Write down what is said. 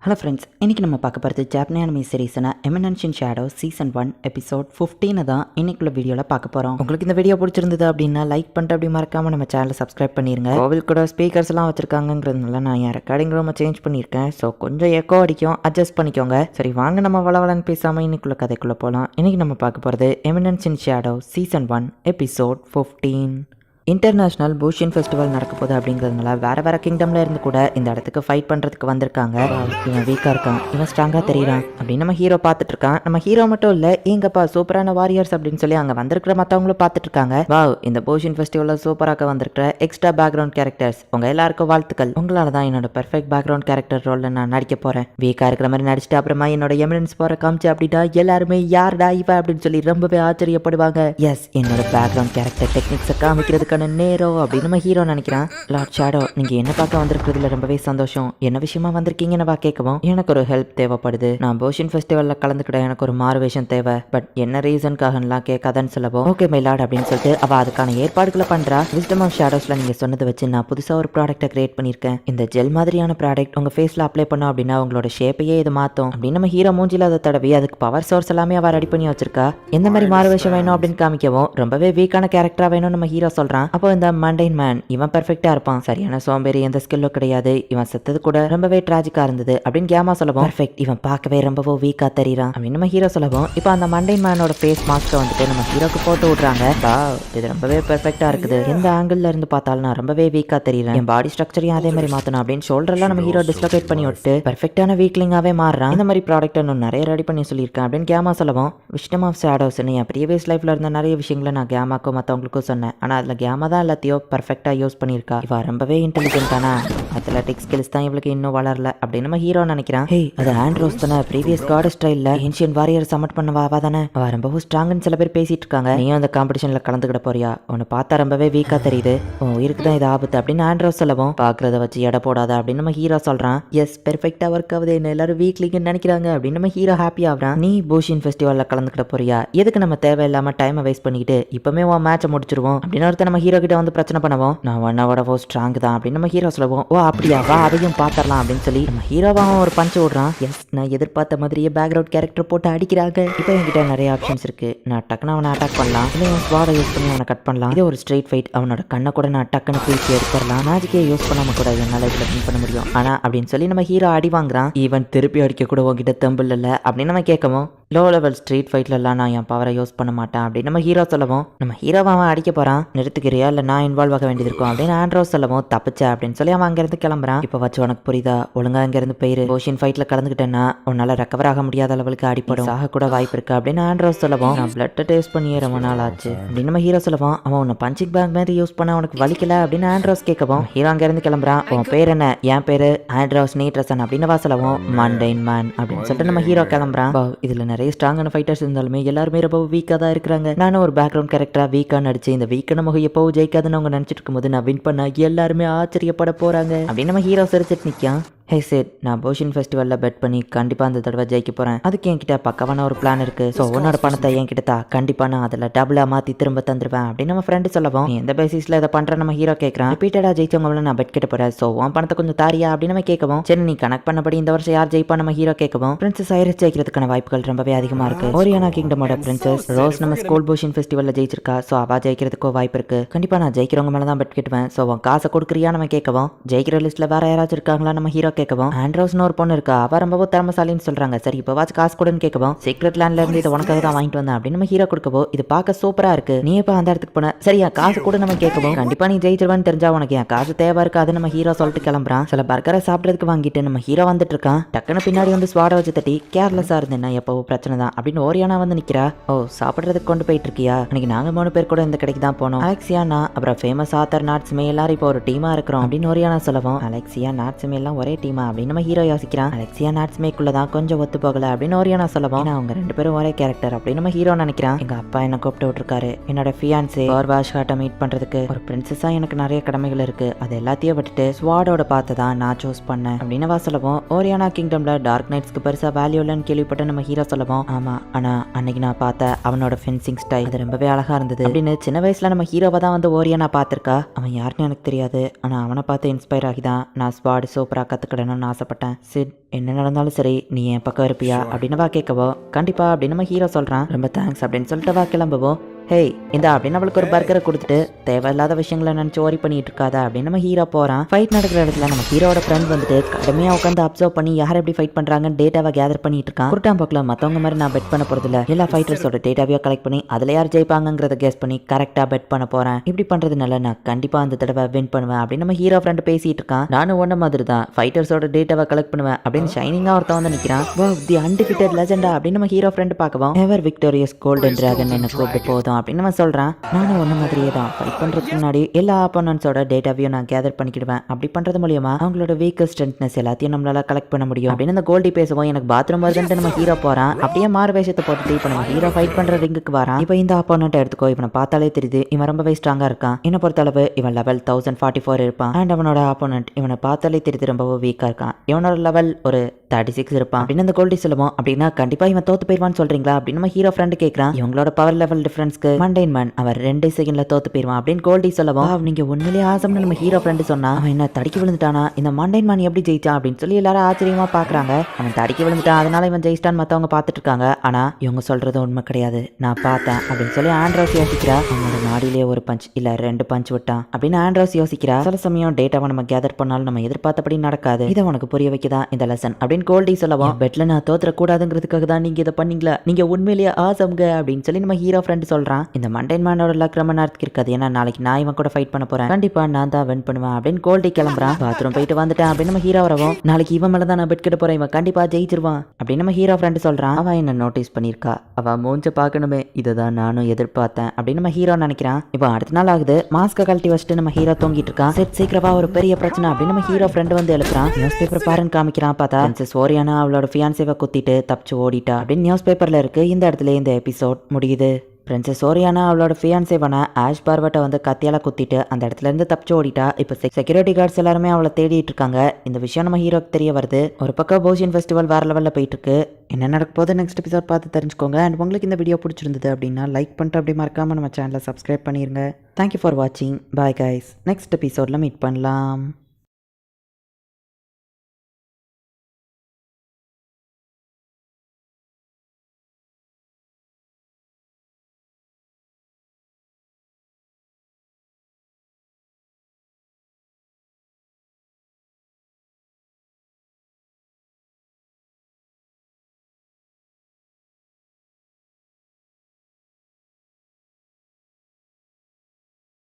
Hello friends, இன்றைக்கி நம்ம பார்க்க போகிறது Japanese anime சீரிஸான eminence in shadow season 1 episode 15 தான் இன்னைக்குள்ள வீடியோவில் பார்க்க போகிறோம். உங்களுக்கு இந்த வீடியோ பிடிச்சிருந்தது அப்படின்னா லைக் பண்ணிட்டு அப்படி மறக்காமல் நம்ம சேனலை சப்ஸ்கிரைப் பண்ணிடுங்க. கோவில் கூட ஸ்பீக்கர்ஸ்லாம் வச்சிருக்காங்கிறதுனால நான் என் ரெக்கார்டிங் ரூமை சேஞ்ச் பண்ணியிருக்கேன். ஸோ கொஞ்சம் எக்கோ அடிக்கும், அட்ஜஸ்ட் பண்ணிக்கோங்க. சரி வாங்க நம்ம வளவலன்னு பேசாமல் இன்னைக்குள்ள கதைக்குள்ளே போகலாம். இன்றைக்கி நம்ம பார்க்க போகிறது eminence in shadow season 1 episode 15. International fusion festival நடக்க போகுது அப்படிங்கிறதுனால வேறு கிங்டம்ல இருந்து கூட இந்த இடத்துக்கு ஃபைட் பண்ணுறதுக்கு வந்திருக்காங்க. இவன் வீக்காக இருக்கான், இவன் ஸ்ட்ராங்காக தெரியுறான் அப்படின்னு நம்ம ஹீரோ பார்த்துட்டு இருக்கான். நம்ம ஹீரோ மட்டும் இல்லை, எங்கப்பா சூப்பரான வாரியர்ஸ் அப்படின்னு சொல்லி அங்கே வந்திருக்கிற மற்றவங்களும் பார்த்துட்டு இருக்காங்க. வாவ், இந்த பூஷியன் ஃபெஸ்டிவலில் சூப்பராக வந்திருக்கிற எக்ஸ்ட்ரா பேக்ரவுண்ட் கேரக்டர்ஸ் உங்கள் எல்லாருக்கும் வாழ்த்துக்கள். உங்களால் தான் என்னோட பெர்ஃபெக்ட் பேக்ரவுண்ட் கேரக்டர் ரோலில் நான் நடிக்க போகிறேன். வீக்காக இருக்கிற மாதிரி நடிச்சுட்டு அப்புறமா என்னோட எமினன்ஸ் போகிற காமிச்சு அப்படின்னா எல்லாருமே யார்டா இவ அப்படின்னு சொல்லி ரொம்பவே ஆச்சரியப்படுவாங்க. எஸ், என்னோட பேக்ரவுண்ட் கேரக்டர் டெக்னிக்ஸை காமிக்கிறதுக்கு நேரம் அப்படின்னு நம்ம ஹீரோ நினைக்கிறான். லார்ட் ஷேடோ, நீங்க என்ன பார்க்க வந்திருக்கிறதுல ரொம்பவே சந்தோஷம். என்ன விஷயமா வந்திருக்கீங்கன்னு வா கேட்கவும். எனக்கு ஒரு ஹெல்ப் தேவைப்படுது. நான் போஷன் ஃபெஸ்டிவல்ல கலந்துக்கிட்ட எனக்கு ஒரு மாறுவேஷம் தேவை. பட் என்ன ரீசன்காகலாம் கேட்காதன்னு சொல்லவும் ஓகே மை லார்ட் அப்படின்னு சொல்லிட்டு அவ அதுக்கான ஏற்பாடுகளை பண்றா. விஸ்டம் ஆஃப் ஷேடோஸ்ல நீங்க சொன்னதை வச்சு நான் புதுசா ஒரு ப்ராடக்ட்டை கிரியேட் பண்ணிருக்கேன். இந்த ஜெல் மாதிரியான ப்ராடக்ட் உங்க ஃபேஸ்ல அப்ளை பண்ணோம் அப்படின்னா உங்களோட ஷேப்பையே இது மாத்தும் அப்படின்னு நம்ம ஹீரோ மூஞ்சில அதை தடவி அதுக்கு பவர் சோர்ஸ் எல்லாமே அவ ரெடி பண்ணி வச்சிருக்கா. எந்த மாதிரி மாறுவேஷம் வேணும் அப்படின்னு காமிக்கவும் ரொம்பவே வீக்கான கேரக்டரா வேணும் நம்ம ஹீரோ சொல்றான். அப்போ இந்த மண்டைன் மேன் இவன் பெர்ஃபெக்ட்டா இருப்பான், சரியான சோம்பேறி, எந்த ஸ்கில்லும் கிடையாது, இவன் செத்தது கூட ரொம்பவே டிராஜிக்கா இருந்தது அப்படின்னு கேமா சொல்லவும் பெர்ஃபெக்ட், இவன் பார்க்கவே ரொம்பவே வீக்கா தெரியுறான் அப்படின்னு நம்ம ஹீரோ சொல்லவும் இப்போ அந்த மண்டைன் மேனோட ஃபேஸ் மாஸ்க்கை வந்துட்டு நம்ம ஹீரோக்கு போட்டு விடுறாங்க. இது ரொம்பவே பெர்ஃபெக்ட்டா இருக்குது, எந்த ஆங்கிள் இருந்து பார்த்தாலும் நான் ரொம்பவே வீக்கா தெரியுறேன், என் பாடி ஸ்ட்ரக்சரையும் அதே மாதிரி மாத்தணும் அப்படின்னு ஷோல்டர்லாம் நம்ம ஹீரோ டிஸ்லோகேட் பண்ணி விட்டு பெர்ஃபெக்ட்டான வீக்லிங்காவே மாறுறான். இந்த மாதிரி ப்ராடக்ட் இன்னும் நிறைய ரெடி பண்ணி சொல்லியிருக்கேன் அப்படின்னு கேமா சொல்லவும் விஸ்டம் ஆஃப் ஷேடோஸ் என் ப்ரீவியஸ் லைஃப்ல இருந்த நிறைய விஷயங்களை நான் கேமாக்கும் மற்றவங்களுக்கும் சொன்னேன். ஆனால் அதில் கேமா தான் எல்லாத்தையும் பர்ஃபெக்டாக யூஸ் பண்ணியிருக்கா. இவ ரொம்பவே இன்டெலிஜென்ட்டானா, அத்லெட்டிக் ஸ்கில்ஸ் தான் இவளுக்கு இன்னும் வளரல அப்படின்னு நம்ம ஹீரோ நினைக்கிறான். ஹே, அது ஆண்ட்ரோஸ் தானே, ப்ரீவியஸ் காட் ஸ்டைலில் ஏன்ஷியன் வாரியர் சமட் பண்ணவா அவ தானே, அவ ரொம்பவும் ஸ்ட்ராங்குன்னு சில பேர் பேசிட்டு இருக்காங்க. நீயும் அந்த காம்படிஷனில் கலந்துக்கிட போறியா? உன்னை பார்த்தா ரொம்பவே வீக்காக தெரியுது, உயிருக்கு தான் இது ஆபத்து அப்படின்னு ஆண்ட்ரோஸ் சொல்லவும் பார்க்குறத வச்சு எடை போடாத அப்படின்னு நம்ம ஹீரோ சொல்கிறான். எஸ், பெர்ஃபெக்டாக ஒர்க் ஆகுது, என்ன எல்லாரும் வீக்லிங்கன்னு நினைக்கிறாங்க அப்படின்னு நம்ம ஹீரோ ஹாப்பி ஆகிறான். நீ பூஷியன் ஃபெஸ்டிவலில் கலந்துக்கிட போறியா? எதுக்கு நம்ம தேவையில்லாமல் டைமை வேஸ்ட் பண்ணிக்கிட்டு இப்போமே உன் மேட்சை முடிச்சிருவோம் அப்படின்னு ஒருத்தர் நம்ம ஹீரோ கிட்ட வந்து பிரச்சனை பண்ணுவோம். நான் ஒன்னோட ஸ்ட்ராங் தான் அப்படின்னு நம்ம ஹீரோ சொல்லுவோம். ஓ அப்படியா, வா அதையும் பார்த்துடலாம் அப்படின்னு சொல்லி நம்ம ஹீரோவாகவும் ஒரு பஞ்சு விடுறான். எஸ், நான் எதிர்பார்த்த மாதிரியே பேக்ரவுண்ட் கேரக்டர் போட்டு அடிக்கிறாங்க. இப்போ என்கிட்ட நிறைய ஆப்ஷன்ஸ் இருக்கு. நான் டக்குன்னு அவனை அட்டாக் பண்ணலாம், இல்லை என் ஸ்வாடை யூஸ் பண்ணி அவனை கட் பண்ணலாம். இது ஒரு ஸ்ட்ரெயிட் ஃபைட், அவனோட கண்ணை கூட நான் டக்குன்னு தூக்கி எடுத்துடலாம். மேஜிக்கே யூஸ் பண்ணாம கூட என்னால் இதில் வின் பண்ண முடியும். ஆனா அப்படின்னு சொல்லி நம்ம ஹீரோ அடி வாங்குறான். ஈவன் திருப்பி அடிக்க கூட உங்ககிட்ட தெம்பிள் இல்லை அப்படின்னு நம்ம கேட்கவும் லோ லெவல் ஸ்ட்ரீட் ஃபைட்லலாம் நான் என் பவரை யூஸ் பண்ண மாட்டேன் அப்படின்னு நம்ம ஹீரோ சொல்லவும் நம்ம ஹீரோவை அவன் அடிக்க போகிறான். நிறுத்துக்கிறியா இல்லை நான் இன்வால்வ் ஆக வேண்டியது இருக்கும் அப்படின்னு ஆண்ட்ரோஸ் சொல்லவும் தப்பிச்ச அப்படின்னு சொல்லி அவன் அங்கேருந்து கிளம்புறான். இப்போ வச்சு உனக்கு புரியுதா, ஒழுங்கா அங்கேருந்து போயிரு. ஓஷியன் ஃபைட்டில் கலந்துக்கிட்டேன்னா உன்னால் ரெக்கவர் ஆக முடியாத அளவுக்கு அடிப்படும், சாக கூட வாய்ப்பு இருக்கு அப்படின்னு ஆண்ட்ரோஸ் சொல்லவும் நான் பிளட்டை டேஸ்ட் பண்ணியே ரொம்ப நாள் ஆச்சு அப்படின்னு நம்ம ஹீரோ சொல்லவும் அவன் உன்னை பஞ்சிங் பேக் மாதிரி யூஸ் பண்ண உனக்கு வலிக்கல அப்படின்னு ஆண்ட்ரோஸ் கேட்கவும் ஹீரோ அங்கேருந்து கிளம்புறான். உன் பேர் என்ன? என் பேரு ஆண்ட்ரோஸ் நீட்ரசன் அப்படின்னு வா சொல்லவும் மண்டைன் மேன் அப்படின்னு சொல்லிட்டு நம்ம ஹீரோ கிளம்புறான். இதில் நிறைய ஸ்ட்ராங்கான ஃபைட்டர்ஸ் இருந்தாலுமே எல்லாருமே ரொம்ப வீக்காக தான் இருக்கிறாங்க. நானும் ஒரு பேக்ரவுண்ட் கேரக்டராக வீக்காக நடிச்சு இந்த வீக்கான முக எப்போ ஜெயிக்காதுன்னு அவங்க நினச்சிட்டு இருக்கும்போது நான் வின் பண்ண எல்லாருமே ஆச்சரியப்பட போறாங்க அப்படின்னு நம்ம ஹீரோ சிரிச்சிட்டு நிற்கான். ஹே சேட், நான் போஷன் ஃபெஸ்டிவலில் பெட் பண்ணி கண்டிப்பாக அந்த தடவை ஜெயிக்க போகிறேன். அதுக்கு என்கிட்ட பக்கவான ஒரு பிளான் இருக்குது. ஸோ உன்னோட பணத்தை என்கிட்ட தா, கண்டிப்பாக நான் அதில் டபுளாக மாற்றி திரும்ப தந்துடுவேன் அப்படின்னு நம்ம ஃப்ரெண்டு சொல்லவும் நீ எந்த பேசிஸில் இதை பண்ணுற நம்ம ஹீரோ கேட்குறான். ரிப்பீட்டடாக ஜெயிச்சவங்கள நான் பெட் கிட்ட போகிறேன். ஸோ உன் பணத்தை கொஞ்சம் தாரியா அப்படின்னு நம்ம கேட்கவும் சரி நீ கனெக்ட் பண்ணபடி இந்த வருஷம் யார் ஜெயிப்பா நம்ம ஹீரோ கேட்கவும் பிரின்சஸ் ஐரிஸ் ஜெயிக்கிறதுக்கான வாய்ப்புகள் ரொம்பவே அதிகமாக இருக்குது. ஓரியானா கிங்டமோட பிரின்சஸ் ரோஸ் நம்ம ஸ்கூல் போஷன் ஃபெஸ்டிவலில் ஜெயிச்சிருக்கா. ஸோ அவள் ஜெயிக்கிறதுக்கோ வாய்ப்பு இருக்குது. கண்டிப்பாக நான் ஜெயிக்கிறவங்க மேலே தான் பெட் கிட்டுவேன். ஸோ உன் காசை கொடுக்குறியா நம்ம கேட்கவும் ஜெயிக்கிற லிஸ்ட்டில் வேற யாராச்சும் இருக்காங்களா நம்ம ஹீரோ கேட்கவும் ஆண்ட்ரோஸ் ஒரு பொண்ணு இருக்கா, அவ ரொம்ப திறமசாலின்னு சொல்றாங்க. சரி இப்போ வாட்ச் காசு கொடுன்னு கேட்கவும் சீக்ரெட் லேண்ட்ல இருந்து இதை உனக்காக தான் வாங்கிட்டு வந்தேன் அப்படின்னு நம்ம ஹீரோ கொடுக்கவோ இது பார்க்க சூப்பரா இருக்கு, நீ இப்போ அந்த இடத்துக்கு போன சரியா காசு கூட நம்ம கேட்கவும் கண்டிப்பா நீ ஜெயிச்சிருவான்னு தெரிஞ்சா உனக்கு என் காசு தேவை இருக்காது நம்ம ஹீரோ சொல்லிட்டு கிளம்புறான். சில பர்கரை சாப்பிட்றதுக்கு வாங்கிட்டு நம்ம ஹீரோ வந்துட்டு இருக்கான். டக்குன்னு பின்னாடி வந்து ஸ்வாட வச்சு தட்டி கேர்லெஸ்ஸா இருந்தேன்னா எப்போ பிரச்சனை தான் அப்படின்னு ஓரியானா வந்து நிக்கிறா. ஓ சாப்பிட்றதுக்கு கொண்டு போயிட்டு இருக்கியா? அன்னைக்கு நாங்க 3 பேர் கூட இந்த கடைக்கு தான் போனோம். அலெக்சியானா அப்புறம் ஃபேமஸ் ஆத்தர் நாட்ஸ்மே எல்லாரும் இப்போ ஒரு டீமா இருக்கிறோம் அப்படின்னு ஓரியானா சொல்லவும் அலெக்சியா நாட்ஸ்மே எல்லாம் ஒரே டீமா அப்படின்னு நம்ம ஹீரோ யோசிக்கிறான். அலெக்சியா நாட்ஸ்மேக்குள்ள தான் கொஞ்சம் ஒத்து போகல அப்படின்னு ஓரியானா சொல்லவும் அவங்க 2 பேரும் ஒரே கேரக்டர் அப்படின்னு நம்ம ஹீரோ நினைக்கிறான். எங்க அப்பா என்ன கூப்பிட்டு விட்டுருக்காரு, என்னோட ஃபியான்சே வாஷ் ஹார்ட்டை மீட் பண்றதுக்கு. ஒரு பிரின்சஸா எனக்கு நிறைய கடமைகள் இருக்கு, அது எல்லாத்தையும் விட்டுட்டு ஸ்வாடோட பார்த்து தான் நான் சூஸ் பண்ணேன் அப்படின்னு வா சொல்லவும் ஓரியானா கிங்டம்ல டார்க் நைட்ஸ்க்கு பெருசா வேல்யூ இல்லைன்னு கேள்விப்பட்ட நம்ம ஹீரோ சொல்லவும் ஆமா ஆனா அன்னைக்கு நான் பார்த்த அவனோட ஃபென்சிங் ஸ்டைல் அது ரொம்பவே அழகா இருந்தது அப்படின்னு சின்ன வயசுல நம்ம ஹீரோவை தான் வந்து ஓரியானா பார்த்திருக்கா. அவன் யாருன்னு எனக்கு தெரியாது, ஆனா அவனை பார்த்து இன்ஸ்பயர் ஆகி தான் நான் ஸ்வாட் சூப்பரா கத்துக்கிட்டேன் பார்க்கணும்னு ஆசைப்பட்டேன். சிட், என்ன நடந்தாலும் சரி நீ என் பக்கம் இருப்பியா அப்படின்னு வா கேட்கவோ, கண்டிப்பா அப்படின்னு நம்ம ஹீரோ சொல்றான். ரொம்ப தேங்க்ஸ் அப்படின்னு சொல்லிட்டு வா கிளம்பவோ, ஹேய் இந்தா அப்படின்னு அவளுக்கு ஒரு பர்கரை கொடுத்துட்டு தேவையில்லாத விஷயங்களை நினச்சி ஓரி பண்ணிட்டு இருக்காதா அப்படின்னு நம்ம ஹீரோ போகிறான். ஃபைட் நடக்கிற இடத்துல நம்ம ஹீரோட ஃப்ரெண்ட் வந்துட்டு கடுமையாக உட்காந்து அப்சர்வ் பண்ணி யார் எப்படி ஃபைட் பண்ணுறாங்கன்னு டேட்டாவை கேதர் பண்ணிட்டு இருக்கான். குருட்டாம்போக்கில் மற்றவங்க மாதிரி நான் பெட் பண்ண போகிறதில்ல, எல்லா ஃபைட்டர்ஸோட டேட்டாவையும் கலெக்ட் பண்ணி அதில் யார் ஜெயிப்பாங்கிறத கெஸ் பண்ணி கரெக்டாக பெட் பண்ண போகிறேன். இப்படி பண்ணுறதுனால நான் கண்டிப்பாக அந்த தடவை வின் பண்ணுவேன் அப்படின்னு நம்ம ஹீரோ ஃப்ரெண்ட் பேசிட்டு இருக்கான். நானும் ஒன்ன மாதிரி தான் ஃபைட்டர்ஸோட டேட்டாவை கலெக்ட் பண்ணுவேன் அப்படின்னு ஷைனிங்காக ஒருத்தன் வந்து நிற்கிறான். வா தி அன்டிஃபிட்டட் லெஜெண்டா அப்படின்னு நம்ம ஹீரோ ஃப்ரெண்ட் பார்க்கவும், எவர் விக்டோரியஸ் கோல்டன் டிராகன் என்ன கூப்பிட்டு போதும் அப்படின்னு நம்ம சொல்கிறான். நானும் ஒன்ன மாதிரியே தான் ஃபைட் பண்றதுக்கு முன்னாடி எல்லா ஆப்போனன்ட்ஸோட டேட்டாவையும் நான் கேதர் பண்ணிக்கிடுவேன். அப்படி பண்றது மூலியமா அவங்களோட வீக்கஸ்ட் ஸ்ட்ரென்த்னஸ் எல்லாத்தையும் நம்மளால கலெக்ட் பண்ண முடியும் அப்படின்னு அந்த கோல்டி பேசுவோம். எனக்கு பாத்ரூம் வருதுன்ட்டு நம்ம ஹீரோ போறான். அப்படியே மாறு வேஷத்தை போட்டுட்டு இப்போ நம்ம ஹீரோ ஃபைட் பண்ற ரிங்குக்கு வரான். இப்போ இந்த ஆப்போனன்ட் எடுத்துக்கோ, இவனை பார்த்தாலே தெரியுது இவன் ரொம்பவே ஸ்ட்ராங்கா இருக்கான். என்ன பொறுத்தளவு இவன் லெவல் 1044 இருப்பான். அண்ட் அவனோட ஆப்போனன்ட் இவனை பார்த்தாலே தெரியுது ரொம்பவே வீக்கா இருக்கான். இவனோட லெவல் ஒரு 36 இருப்பான் அப்படின்னு அந்த கோல்டி சொல்லுவோம். அப்படின்னா கண்டிப்பா இவன் தோத்து போயிருவான்னு சொல்றீங்களா அப்படின்னு நம்ம ஹீரோ ஃப்ரெண்ட் கேட்கறான். இவங்களோட பவர் லெவல் டிஃபரன்ஸ்க்கு மண்டைன் மேன் அவர் 2 செகண்ட்ல தோத்து போயிருவான் அப்படின்னு கோல்டி சொல்லவும், நீங்க உண்மையிலேயே ஆசம்னு நம்ம ஹீரோ ஃப்ரெண்ட் சொன்னா, அவன் என்ன தடிக்கி விழுந்துட்டானா, இந்த மண்டைன் மேன் எப்படி ஜெயிச்சான் அப்படின்னு சொல்லி எல்லாரும் ஆச்சரியமா பாக்குறாங்க. அவன் தடிக்கி விழுந்துட்டான் அதனால இவன் ஜெயிச்சிட்டான்னு மத்தவங்க பார்த்துட்டு இருக்காங்க. ஆனா இவங்க சொல்றது உண்மை கிடையாது, நான் பார்த்தேன் அப்படின்னு சொல்லி ஆண்ட்ரோஸ் யோசிக்கிறா. அவனோட நாடியிலே ஒரு பஞ்ச் இல்ல 2 பஞ்ச் விட்டான் அப்படின்னு ஆண்ட்ரோஸ் யோசிக்கிறா. சில சமயம் டேட்டாவை நம்ம கேதர் பண்ணாலும் நம்ம எதிர்பார்த்தபடி நடக்காது, இதை உனக்கு புரிய வைக்கதான் இந்த லெசன் அப்படின்னு கோல்டி சொல்லவும், பெட்ல நான் தோத்துற கூடாதுங்கிறதுக்காக தான் நீங்க இதை பண்ணீங்களா, நீங்க உண்மையிலேயே ஆசம்ங்க அப்படின்னு சொல்லி நம்ம ஹீரோ ஃப்ரெண்ட் சொல்றான். இந்த மண்டைன் மேனோட லக் ரொம்ப நேரத்துக்கு இருக்காது, ஏன்னா நாளைக்கு நான் இவன் கூட ஃபைட் பண்ண போறேன், கண்டிப்பா நான் தான் வின் பண்ணுவேன் அப்படின்னு கோல்டி கிளம்புறான். பாத்ரூம் போயிட்டு வந்துட்டேன் அப்படின்னு நம்ம ஹீரோ வரவும், நாளைக்கு இவன் மேல தான் நான் பெட் கிட்ட போறேன், இவன் கண்டிப்பா ஜெயிச்சிருவான் அப்படின்னு நம்ம ஹீரோ ஃப்ரெண்ட் சொல்றான். அவன் என்ன நோட்டீஸ் பண்ணிருக்கா, அவ மூஞ்ச பார்க்கணுமே, இதைதான் நானும் எதிர்பார்த்தேன் அப்படின்னு நம்ம ஹீரோ நினைக்கிறான். இப்போ அடுத்த நாள் ஆகுது, மாஸ்க கழட்டி வச்சுட்டு நம்ம ஹீரோ தூங்கிட்டு இருக்கான். சீக்கிரமா ஒரு பெரிய பிரச்சனை அப்படின்னு நம்ம ஹீரோ ஃப்ரெண்ட் வந்து எழுப்புறான். நியூஸ் பேப்பர் பாருன்னு காமிக்கிறான். பார்த்தா சோரியானா அவளோட ஃபியான்சேவை குத்திட்டு தப்பிச்சு ஓடிட்டா அப்படின்னு நியூஸ் பேப்பர்ல இருக்கு. இந்த இடத்துல இந்த எபிசோட் முடியுது. பிரின்சஸ் சோரியானா அவளோட ஃபியான்சேவான ஆஷ் பார்வட்டை வந்து கத்தியால குத்திட்டு அந்த இடத்துல இருந்து தப்பிச்சு ஓடிட்டா. இப்போ செக்யூரிட்டி கார்ட்ஸ் எல்லாருமே அவளை தேடிட்டு இருக்காங்க. இந்த விஷயம் நம்ம ஹீரோக்கு தெரிய வருது. ஒரு பக்கம் போஷியன் ஃபெஸ்டிவல் வேற லெவலில் போயிட்டு இருக்கு. என்ன நடக்க போது நெக்ஸ்ட் எபிசோட் பார்த்து தெரிஞ்சுக்கோங்க. அண்ட் உங்களுக்கு இந்த வீடியோ பிடிச்சிருந்தது அப்படின்னா லைக் பண்ணிட்டு அப்படி மறக்காம நம்ம சேனலை சப்ஸ்கிரைப் பண்ணிருங்க. தேங்க்யூ ஃபார் வாட்சிங். Bye guys. நெக்ஸ்ட் எபிசோட்ல மீட் பண்ணலாம்.